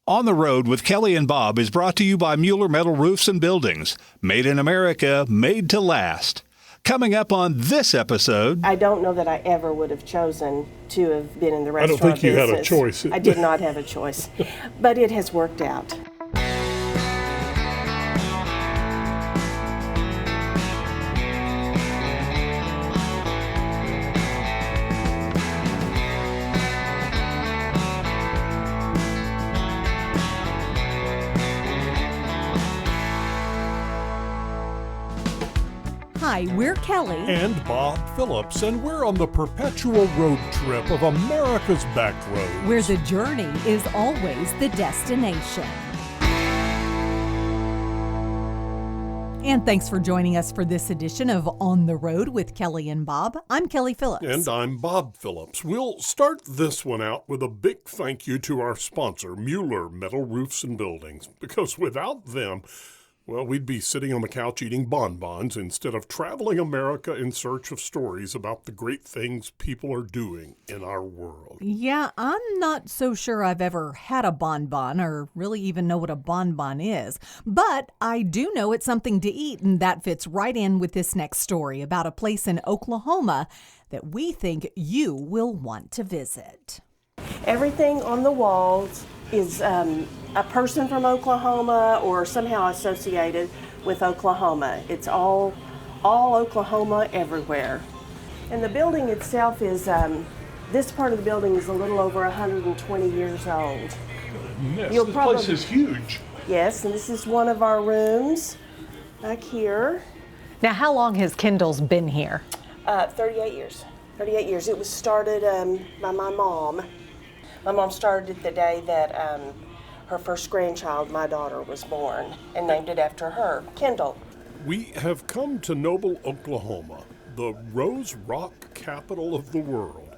On the Road with Kelly and Bob is brought to you by Mueller Metal Roofs and Buildings. Made in America, made to last. Coming up on this episode... I don't know that I ever would have chosen to have been in the restaurant business. I don't think you had a choice. I did not have a choice, but it has worked out. Hi, we're Kelly and Bob Phillips, and we're on the perpetual road trip of America's back roads, where the journey is always the destination. And thanks for joining us for this edition of On the Road with Kelly and Bob. I'm Kelly Phillips. And I'm Bob Phillips. We'll start this one out with a big thank you to our sponsor, Mueller Metal Roofs and Buildings, because without them, well, we'd be sitting on the couch eating bonbons instead of traveling America in search of stories about the great things people are doing in our world. Yeah, I'm not so sure I've ever had a bonbon or really even know what a bonbon is. But I do know it's something to eat, and that fits right in with this next story about a place in Oklahoma that we think you will want to visit. Everything on the walls is a person from Oklahoma or somehow associated with Oklahoma. It's all Oklahoma everywhere. And the building itself is, this part of the building is a little over 120 years old. Yes, this place is huge. Yes, and this is one of our rooms back here. Now, how long has Kendall's been here? 38 years. 38 years. It was started by my mom. My mom started it the day that her first grandchild, my daughter, was born, and named it after her, Kendall. We have come to Noble, Oklahoma, the Rose Rock capital of the world.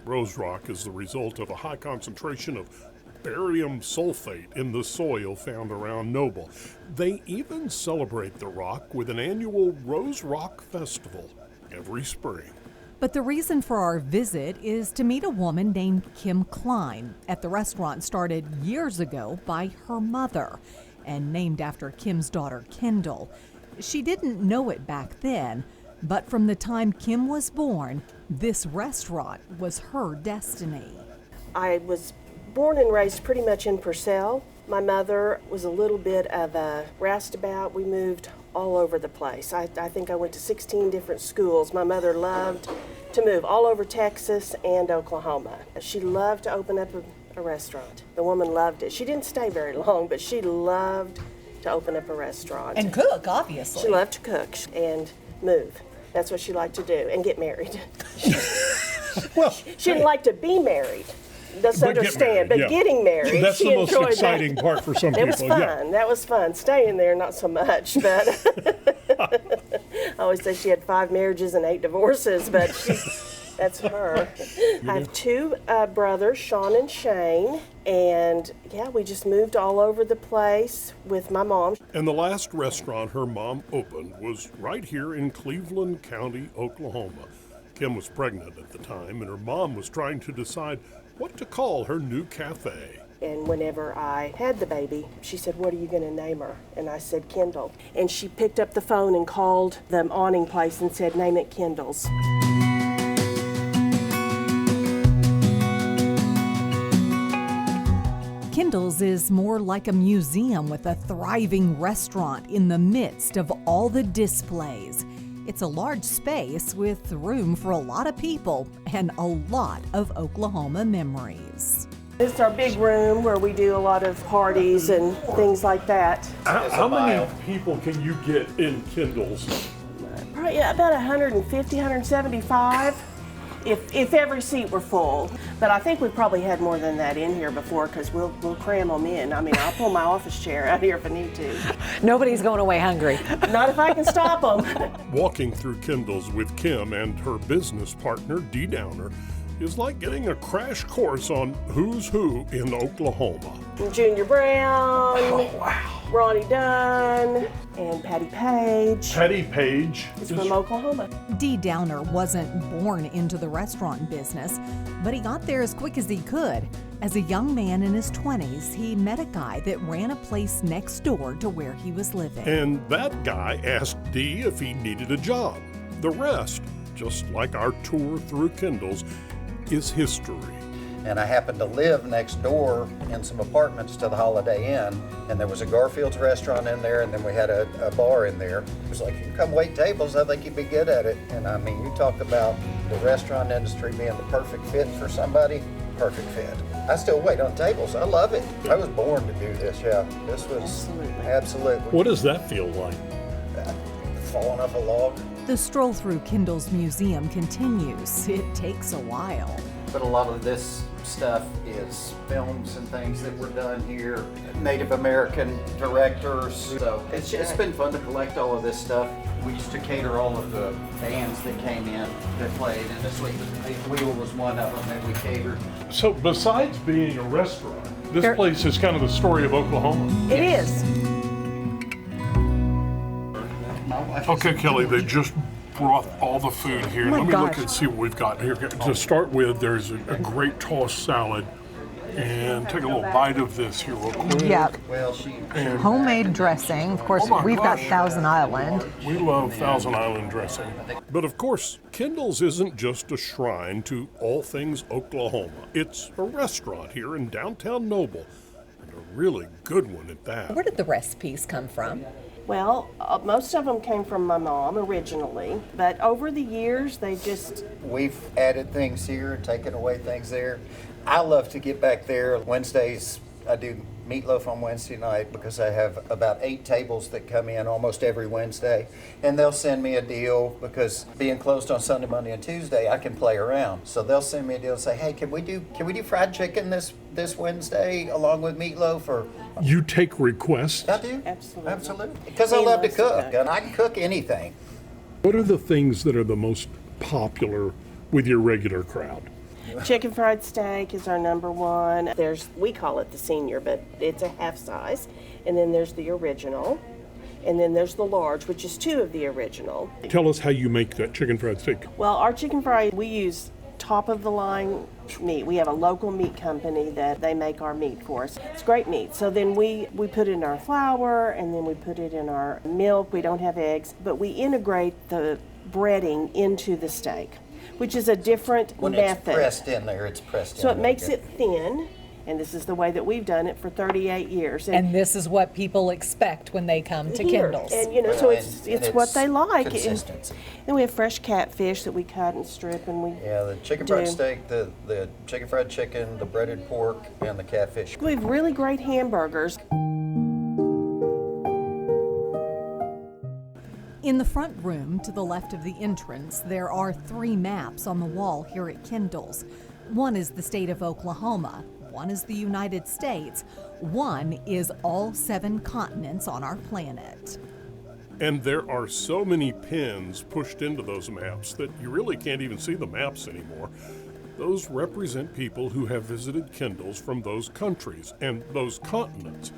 Rose Rock is the result of a high concentration of barium sulfate in the soil found around Noble. They even celebrate the rock with an annual Rose Rock Festival every spring. But the reason for our visit is to meet a woman named Kim Klein at the restaurant started years ago by her mother and named after Kim's daughter, Kendall. She didn't know it back then, but from the time Kim was born, this restaurant was her destiny. I was born and raised pretty much in Purcell. My mother was a little bit of a roustabout. We moved all over the place. I think I went to 16 different schools. My mother loved to move all over Texas and Oklahoma. She loved to open up a restaurant. The woman loved it. She didn't stay very long, but she loved to open up a restaurant. And cook, obviously. She loved to cook and move. That's what she liked to do, and get married. Well, she didn't like to be married. Doesn't understand, but getting married, that's she the most enjoyed exciting part for some people. It was fun. Yeah. That was fun. Staying there, not so much. But I always say she had 5 marriages and 8 divorces, but that's her. I have 2 brothers, Sean and Shane, and yeah, we just moved all over the place with my mom. And the last restaurant her mom opened was right here in Cleveland County, Oklahoma. Kim was pregnant at the time, and her mom was trying to decide what to call her new cafe. And whenever I had the baby, she said, "What are you going to name her?" And I said, "Kendall." And she picked up the phone and called the awning place and said, "Name it Kendall's." Kendall's is more like a museum with a thriving restaurant in the midst of all the displays. It's a large space with room for a lot of people and a lot of Oklahoma memories. It's our big room where we do a lot of parties and things like that. How many people can you get in Kendall's? Probably about 150, 175, if every seat were full. But I think we probably had more than that in here before because we'll cram them in. I mean, I'll pull my office chair out here if I need to. Nobody's going away hungry. Not if I can stop them. Walking through Kendall's with Kim and her business partner, Dee Downer, is like getting a crash course on who's who in Oklahoma. Junior Brown, Oh, wow. Ronnie Dunn, and Patty Page. Patty Page is from Oklahoma. Dee Downer wasn't born into the restaurant business, but he got there as quick as he could. As a young man in his 20s, he met a guy that ran a place next door to where he was living. And that guy asked Dee if he needed a job. The rest, just like our tour through Kendall's, is history. And I happened to live next door in some apartments to the Holiday Inn, and there was a Garfield's restaurant in there, and then we had a bar in there. It was like, you come wait tables, I think you'd be good at it. And I mean, you talk about the restaurant industry being the perfect fit for somebody, perfect fit. I still wait on tables, I love it. I was born to do this, yeah. This was absolutely. What does that feel like? Falling off a log. The stroll through Kendall's museum continues. It takes a while. But a lot of this stuff is films and things that were done here, Native American directors. So it's been fun to collect all of this stuff. We used to cater all of the bands that came in that played, and this week Wheel was one of them that we catered. So besides being a restaurant, this place is kind of the story of Oklahoma. It is. Okay, Kelly, they just brought all the food here. my Let me look gosh. and see what we've got here. To start with, there's a great tossed salad. And take a little bite of this here real quick. Yep. Well, Homemade dressing. Of course, Oh my we've got gosh. Thousand Island. We love Thousand Island dressing. But of course, Kendall's isn't just a shrine to all things Oklahoma. It's a restaurant here in downtown Noble, and a really good one at that. Where did the recipes come from? Well, most of them came from my mom originally, but over the years they just we've added things here, taken away things there. I love to get back there. Wednesdays, I do meatloaf on Wednesday night because I have about 8 tables that come in almost every Wednesday. And they'll send me a deal because being closed on Sunday, Monday, and Tuesday, I can play around. So they'll send me a deal and say, hey, can we do fried chicken this Wednesday along with meatloaf? Or You take requests. I do. Absolutely. Absolutely. Because I He love to loves to cook, cook. and I can cook anything. What are the things that are the most popular with your regular crowd? chicken fried steak is our number one. We call it the senior, but it's a half size. And then there's the original. And then there's the large, which is 2 of the original. Tell us how you make that chicken fried steak. Well, our chicken fry, we use top of the line meat. We have a local meat company that they make our meat for us. It's great meat. So then we put it in our flour, and then we put it in our milk. We don't have eggs, but we integrate the breading into the steak, which is a different When method. it's pressed in there, it's pressed in So there. it makes it thin, and this is the way that we've done it for 38 years. And this is what people expect when they come to here. Kendall's. And so Well, it's and what they like. Consistency. Then we have fresh catfish that we cut and strip, and we Yeah, the chicken fried do. steak, the chicken fried chicken, the breaded pork, and the catfish. We have really great hamburgers. In the front room to the left of the entrance, there are 3 maps on the wall here at Kendall's. One is the state of Oklahoma, one is the United States, one is all 7 continents on our planet. And there are so many pins pushed into those maps that you really can't even see the maps anymore. Those represent people who have visited Kendall's from those countries and those continents.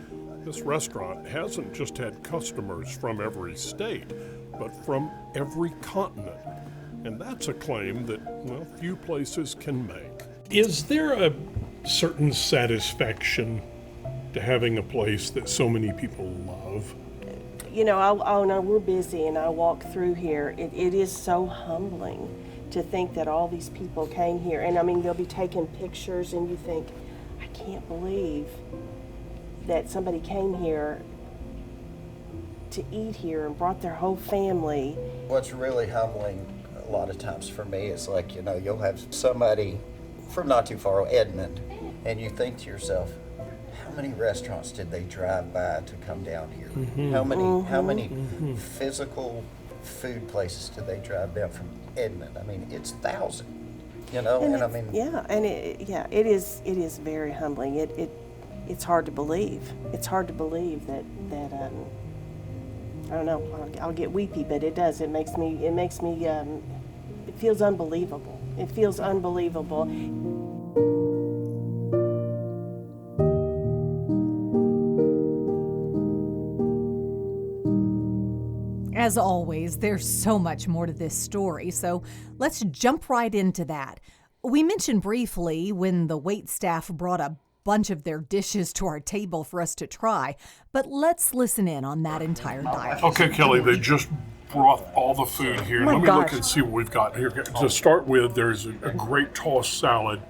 This restaurant hasn't just had customers from every state, but from every continent. And that's a claim that, well, few places can make. Is there a certain satisfaction to having a place that so many people love? You know, I know we're busy, and I walk through here. It is so humbling to think that all these people came here. And I mean, they'll be taking pictures, and you think, I can't believe that somebody came here to eat here and brought their whole family. What's really humbling a lot of times for me is like, you'll have somebody from not too far, Edmond, and you think to yourself, how many restaurants did they drive by to come down here? Mm-hmm. How many physical food places did they drive down from Edmond? I mean, it's 1,000, and I mean, It is very humbling. It's hard to believe. It's hard to believe that I don't know. I'll get weepy, but it does. It makes me. It feels unbelievable. It feels unbelievable. As always, there's so much more to this story, so let's jump right into that. We mentioned briefly when the waitstaff brought a bunch of their dishes to our table for us to try, but let's listen in on that entire diet. Okay, Kelly, they just brought all the food here. my Let me gosh. look and see what we've got here. To start with, there's a great tossed salad.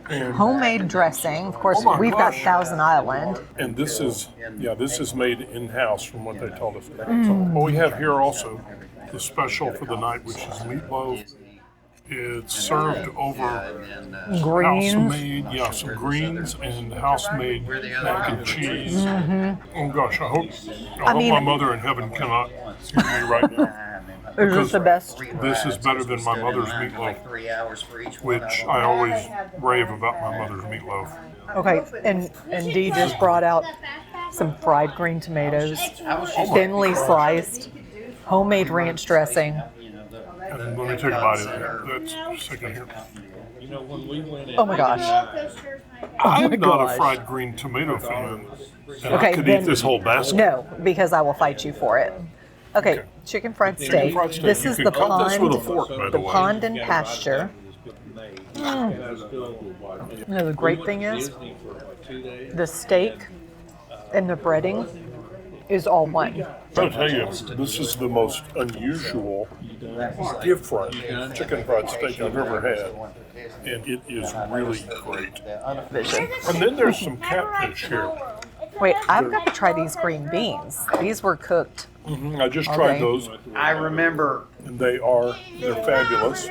And, Homemade dressing. Of course, Oh my we've got gosh. Thousand Island. and this is made in-house from what they told us. What we have here also, the special for the night, which is meatloaf. It's served over Greens. house-made, some greens and house-made mac and cheese. Oh gosh, I hope my mother in heaven cannot hear me right now. Is this the best? This is better than my mother's meatloaf, which I always rave about my mother's meatloaf. Okay, and Dee just brought out some fried green tomatoes, thinly sliced, homemade ranch dressing. And let me take a bite of that. That's a second here. Oh my gosh. I'm not gosh. a fried green tomato fan. And Okay, I could then- eat this whole basket. No, because I will fight you for it. Okay, chicken fried steak. fried steak. This You is can the cut this with a pond, fork, by the the way. pond and pasture. You know, the great thing is, the steak and the breading is all one. I'll tell you, this is the most unusual deep fried chicken fried steak I've ever had. And it is really great. And then there's some catfish here. Wait, I've got to try these green beans. These were cooked. I just tried Okay. those, I remember and they're fabulous.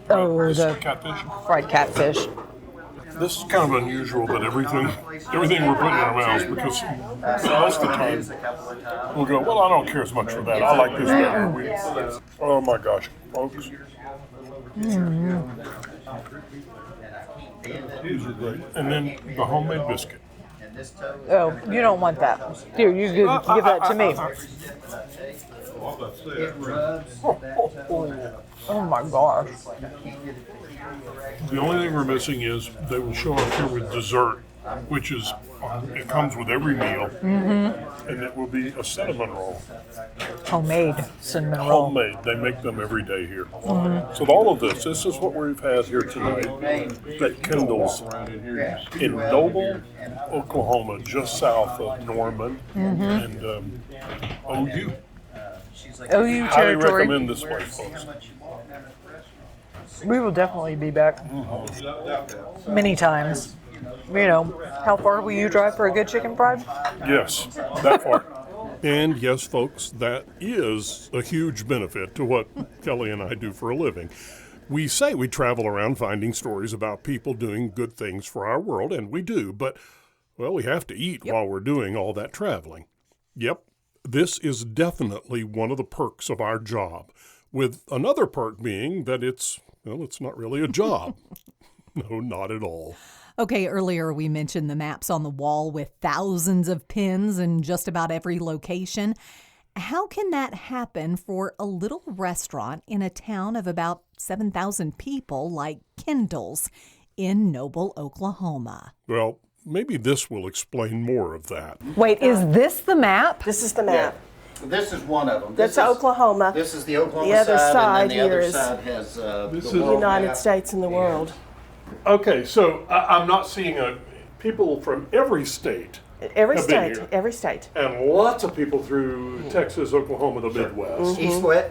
Oh, This the is catfish. fried catfish. This is kind of unusual that everything we're putting in our mouths, because most of the time we'll go, well, I don't care as much for that. I like this better. Oh my gosh, folks. These are great. And then the homemade biscuit. Oh, you don't want that. Here, you give that to me. Oh my gosh. The only thing we're missing is they will show up here with dessert, which is, it comes with every meal, and it will be a cinnamon roll. Homemade cinnamon roll. Homemade. They make them every day here. So all of this is what we've had here tonight at Kendall's in Noble, Oklahoma, just south of Norman, and OU. OU Highly territory. recommend this place, folks. We will definitely be back many times. You know, how far will you drive for a good chicken fried? Yes, that far. And yes, folks, that is a huge benefit to what Kelly and I do for a living. We say we travel around finding stories about people doing good things for our world, and we do, but, well, we have to eat while we're doing all that traveling. Yep, this is definitely one of the perks of our job, with another perk being that it's not really a job. No, not at all. Okay, earlier we mentioned the maps on the wall with thousands of pins in just about every location. How can that happen for a little restaurant in a town of about 7,000 people like Kendall's in Noble, Oklahoma? Well, maybe this will explain more of that. Wait, is this the map? This is the map. this is one of them. That's Oklahoma. This is the Oklahoma The other side, side and then the here other is side has This the is- world United map. States and the world. Okay, so I'm not seeing people from every state. Every have been state, here. every state. And lots of people through Texas, Oklahoma, the Midwest.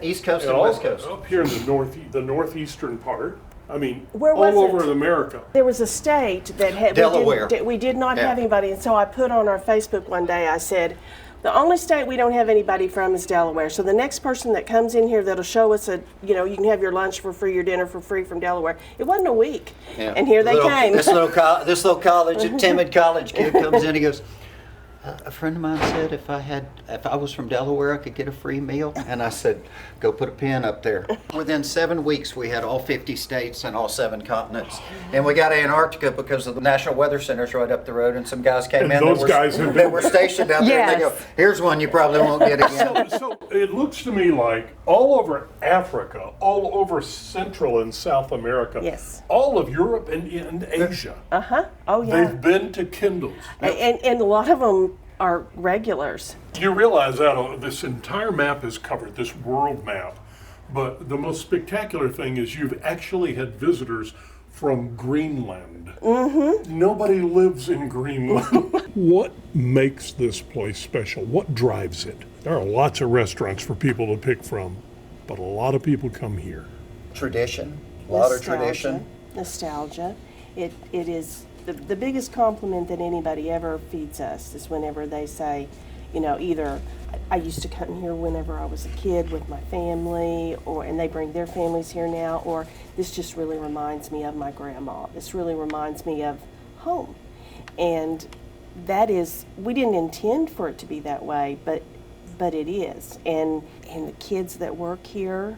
East Coast and And West Coast. up here in the northeastern part. I mean, Where all was over it? America. There was a state that had Delaware. We did not Yeah. have anybody, and so I put on our Facebook one day. I said, the only state we don't have anybody from is Delaware. So the next person that comes in here that'll show us you can have your lunch for free, your dinner for free from Delaware. It wasn't a week, Yeah. and here they came. This little college, a timid college kid comes in. He goes, a friend of mine said if I was from Delaware, I could get a free meal. And I said, go put a pin up there. Within 7 weeks, we had all 50 states and all 7 continents. And we got Antarctica because of the National Weather Center's right up the road. And some guys came And in those guys have that been- were stationed out there. And they go, Yes. here's one you probably won't get again. So it looks to me like all over Africa, all over Central and South America, Yes. all of Europe and Asia, Oh yeah, they've been to Kendall's. and a lot of them are regulars. You realize that this entire map is covered, this world map, but the most spectacular thing is you've actually had visitors from Greenland. Nobody lives in Greenland. What makes this place special? What drives it? There are lots of restaurants for people to pick from, but a lot of people come here. Tradition, a lot of tradition. Nostalgia. It is the biggest compliment that anybody ever feeds us is whenever they say, either I used to come here whenever I was a kid with my family, and they bring their families here now, or this just really reminds me of my grandma. This really reminds me of home. And that is, we didn't intend for it to be that way, but it is. And the kids that work here,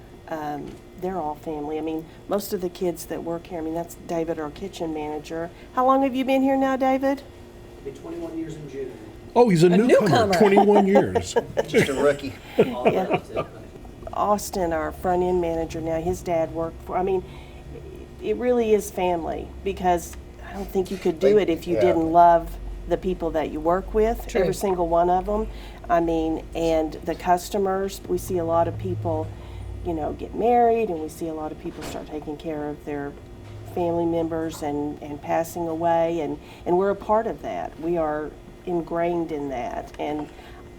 they're all family. I mean, most of the kids that work here, that's David, our kitchen manager. How long have you been here now, David? It'll be 21 years in June. Oh, he's a newcomer. 21 years. Just a rookie. Yeah. Austin, our front end manager now, his dad worked for, it really is family, because I don't think you could do it if you didn't love the people that you work with, True. every single one of them. And the customers, we see a lot of people, get married, and we see a lot of people start taking care of their family members and passing away, and we're a part of that. We are ingrained in that, and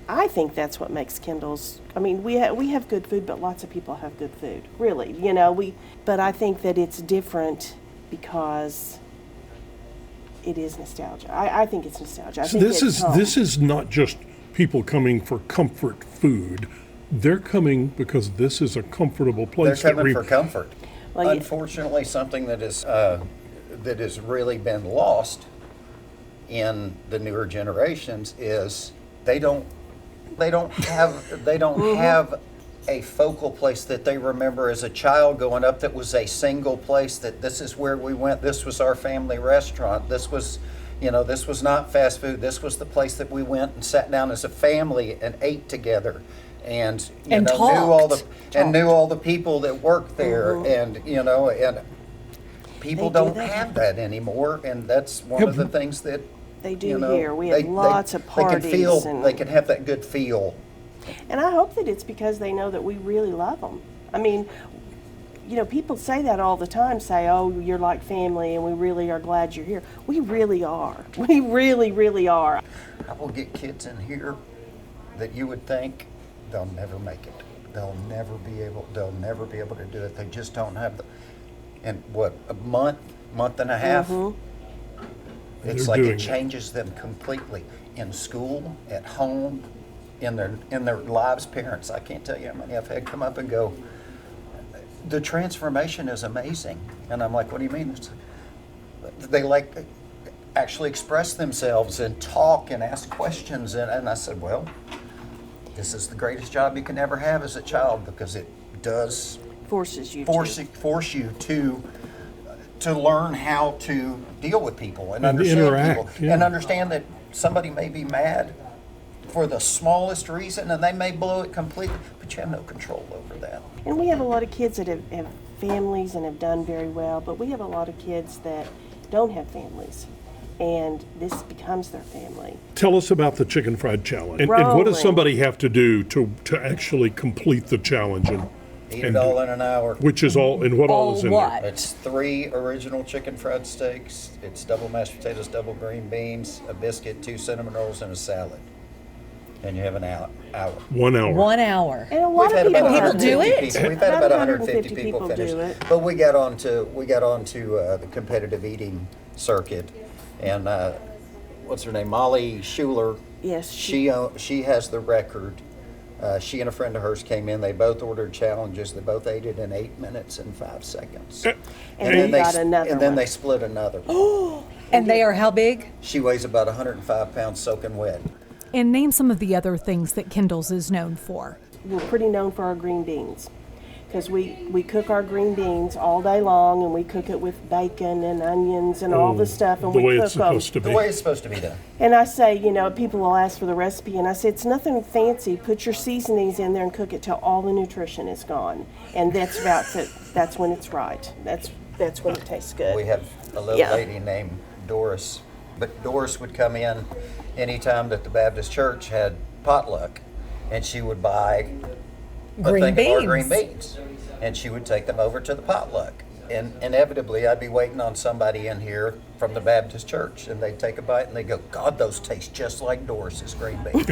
I think that's what makes Kendall's. We have good food, but lots of people have good food, really. But I think that it's different because it is nostalgia. I think it's nostalgia. So this is not just people coming for comfort food. They're coming because this is a comfortable place. They're coming for comfort. Well, Unfortunately, something that has really been lost in the newer generations is they don't have a focal place that they remember as a child going up that was a single place, that this is where we went, this was our family restaurant, this was not fast food, this was the place that we went and sat down as a family and ate together, and knew all the people that worked there, and people don't have that anymore, and that's one of the things that they do here. We have lots of parties. They can have that good feel. And I hope that it's because they know that we really love them. People say that all the time, say, oh, you're like family and we really are glad you're here. We really are. We really, really are. I will get kids in here that you would think they'll never make it. They'll never be able to do it. They just don't have and a month and a half, it's like it changes them completely. In school, at home, in their lives, parents. I can't tell you how many I've had come up and go, the transformation is amazing. And I'm like, what do you mean? They actually express themselves and talk and ask questions. And I said, well, this is the greatest job you can ever have as a child, because it does force you to learn how to deal with people and understand people, and understand that somebody may be mad for the smallest reason and they may blow it completely, but you have no control over that. And we have a lot of kids that have families and have done very well, but we have a lot of kids that don't have families, and this becomes their family. Tell us about the Chicken Fried Challenge. And what does somebody have to do to actually complete the challenge? Eat it all in an hour. Which is all, and what all is in there? It's 3 original chicken fried steaks. It's double mashed potatoes, double green beans, a biscuit, 2 cinnamon rolls, and a salad. And you have an hour. 1 hour. 1 hour. And a lot of people do it. We've had about 150 people finish. Do it. But we got onto the competitive eating circuit, and what's her name? Molly Schuler. Yes. She has the record. She and a friend of hers came in. They both ordered challenges. They both ate it in 8 minutes and 5 seconds. And then got another And then one. they split another one. And they are how big? She weighs about 105 pounds soaking wet. And name some of the other things that Kendall's is known for. We're pretty known for our green beans, because we cook our green beans all day long, and we cook it with bacon and onions and all the stuff, and the we way cook it's supposed to The be. way it's supposed to be done. And I say, people will ask for the recipe, and I say, it's nothing fancy. Put your seasonings in there and cook it till all the nutrition is gone, and that's when it's right. That's when it tastes good. We have a little lady named Doris, but Doris would come in anytime that the Baptist church had potluck, and she would buy a thing of our green beans, and she would take them over to the potluck. And inevitably, I'd be waiting on somebody in here from the Baptist church, and they'd take a bite and they'd go, God, those taste just like Doris's green beans.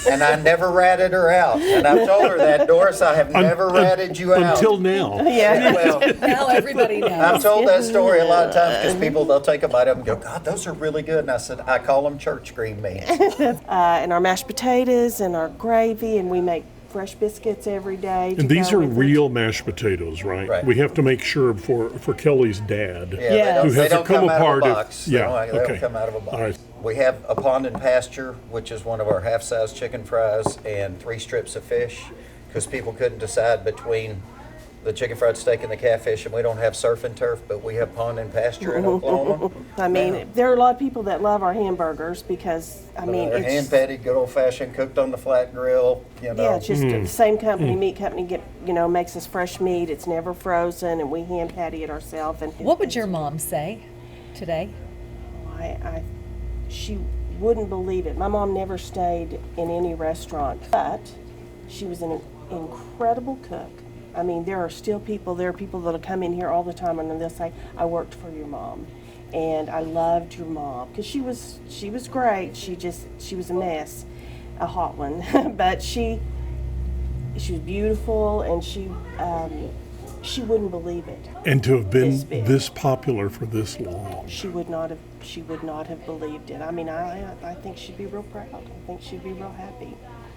And I never ratted her out. And I've told her that, Doris, I have never ratted you out. Until now. Yeah. Well, Now everybody knows. I've told that story a lot of times because people, they'll take a bite of them and go, God, those are really good. And I said, I call them church green beans. And our mashed potatoes and our gravy, and we make fresh biscuits every day. And these are real mashed potatoes, right? Right. We have to make sure for Kelly's dad. Yeah. Who They has to don't come come out of apart a if- box. yeah, They okay. don't come out of a box. All right. We have a pond and pasture, which is one of our half-size chicken fries, and 3 strips of fish, because people couldn't decide between the chicken fried steak and the catfish, and we don't have surf and turf, but we have pond and pasture in Oklahoma. I mean, there are a lot of people that love our hamburgers because, I mean, They're it's hand patted, good old fashioned, cooked on the flat grill. You know. yeah, it's just the same company, meat company, makes us fresh meat. It's never frozen, and we hand patty it ourselves. And What would your mom say today? she wouldn't believe it. My mom never stayed in any restaurant, but she was an incredible cook. I mean, there are people that'll come in here all the time and they'll say, I worked for your mom. And I loved your mom because she was great. She was a mess, a hot one, but she was beautiful, and she wouldn't believe it. And to have This been big. this popular for this long. She would not have believed it. I mean, I think she'd be real proud. I think she'd be real happy.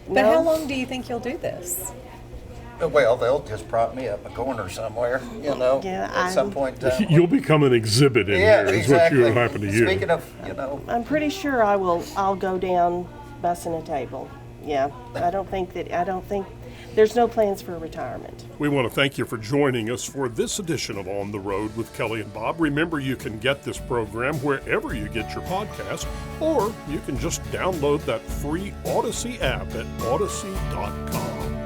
But how long do you think you'll do this? Well, they'll just prop me up a corner somewhere, Yeah, at some point in time. You'll become an exhibit in Yeah, here, exactly. is what will happen to you. Speaking of, I'm pretty sure I'll go down bussing a table. Yeah, I don't think there's no plans for retirement. We want to thank you for joining us for this edition of On the Road with Kelly and Bob. Remember, you can get this program wherever you get your podcast, or you can just download that free Audacy app at Audacy.com.